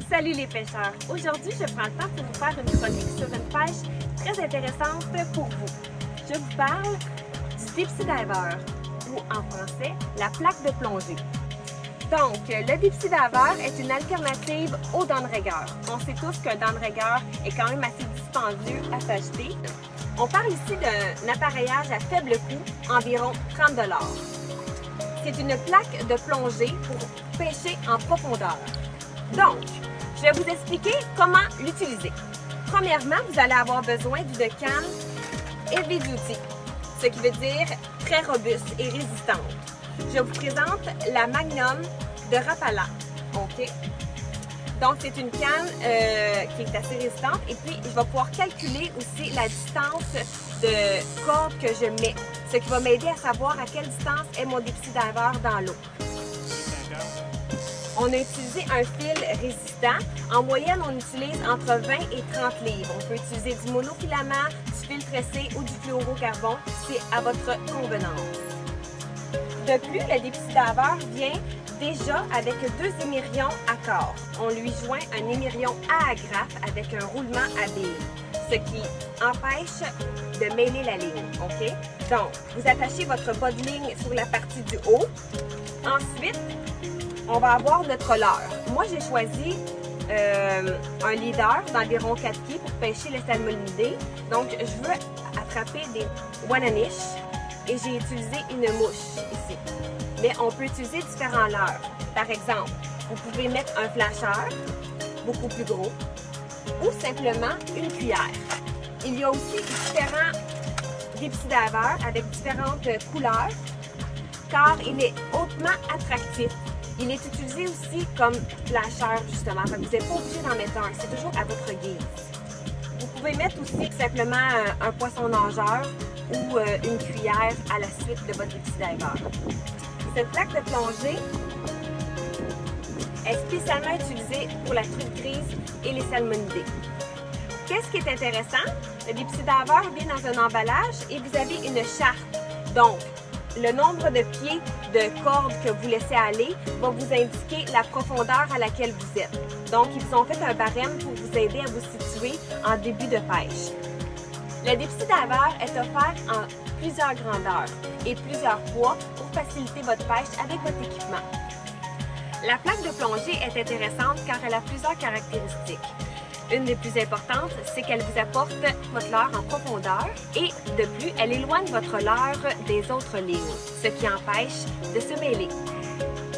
Salut les pêcheurs! Aujourd'hui, je prends le temps pour vous faire une chronique sur une pêche très intéressante pour vous. Je vous parle du Deep Sea Diver, ou en français, la plaque de plongée. Donc, le Deep Sea Diver est une alternative au downrigger. On sait tous qu'un downrigger est quand même assez dispendieux à s'acheter. On parle ici d'un appareillage à faible coût, environ 30 $. C'est une plaque de plongée pour pêcher en profondeur. Donc, je vais vous expliquer comment l'utiliser. Premièrement, vous allez avoir besoin d'une canne heavy duty, ce qui veut dire très robuste et résistante. Je vous présente la Magnum de Rapala. OK? Donc, c'est une canne qui est assez résistante. Et puis, je vais pouvoir calculer aussi la distance de corde que je mets, ce qui va m'aider à savoir à quelle distance est mon Deep Sea Diver dans l'eau. On a utilisé un fil résistant. En moyenne, on utilise entre 20 et 30 livres. On peut utiliser du monofilament, du fil tressé ou du fluorocarbone. C'est à votre convenance. De plus, le Deep Sea Diver vient déjà avec deux émirions à corps. On lui joint un émirion à agrafe avec un roulement à billes, ce qui empêche de mêler la ligne. OK? Donc, vous attachez votre bas de ligne sur la partie du haut. Ensuite, on va avoir notre leurre. Moi, j'ai choisi un leader d'environ 4 pieds pour pêcher les salmonidés. Donc, je veux attraper des Wananish et j'ai utilisé une mouche ici. Mais on peut utiliser différents leurres. Par exemple, vous pouvez mettre un flasheur, beaucoup plus gros, ou simplement une cuillère. Il y a aussi différents Deep Sea Diver avec différentes couleurs, car il est hautement attractif. Il est utilisé aussi comme flasheur, justement. Vous n'êtes pas obligé d'en mettre un, c'est toujours à votre guise. Vous pouvez mettre aussi simplement un poisson nageur ou une cuillère à la suite de votre Deep Sea Diver. Cette plaque de plongée est spécialement utilisée pour la truite grise et les salmonidés. Qu'est-ce qui est intéressant? Le Deep Sea Diver vient dans un emballage et vous avez une charte. Donc, le nombre de pieds de corde que vous laissez aller va vous indiquer la profondeur à laquelle vous êtes. Donc, ils vous ont fait un barème pour vous aider à vous situer en début de pêche. Le Deep Sea Diver est offert en plusieurs grandeurs et plusieurs poids pour faciliter votre pêche avec votre équipement. La plaque de plongée est intéressante car elle a plusieurs caractéristiques. Une des plus importantes, c'est qu'elle vous apporte votre leurre en profondeur et de plus, elle éloigne votre leurre des autres lignes, ce qui empêche de se mêler.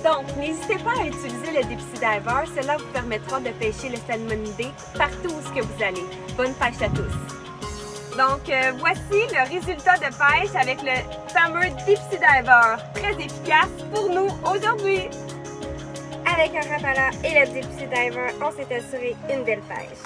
Donc, n'hésitez pas à utiliser le Deep Sea Diver, cela vous permettra de pêcher le salmonidé partout où vous allez. Bonne pêche à tous! Donc, voici le résultat de pêche avec le fameux Deep Sea Diver, très efficace pour nous aujourd'hui! Avec un Rapala et le Deep Sea Diver, on s'est assuré une belle pêche.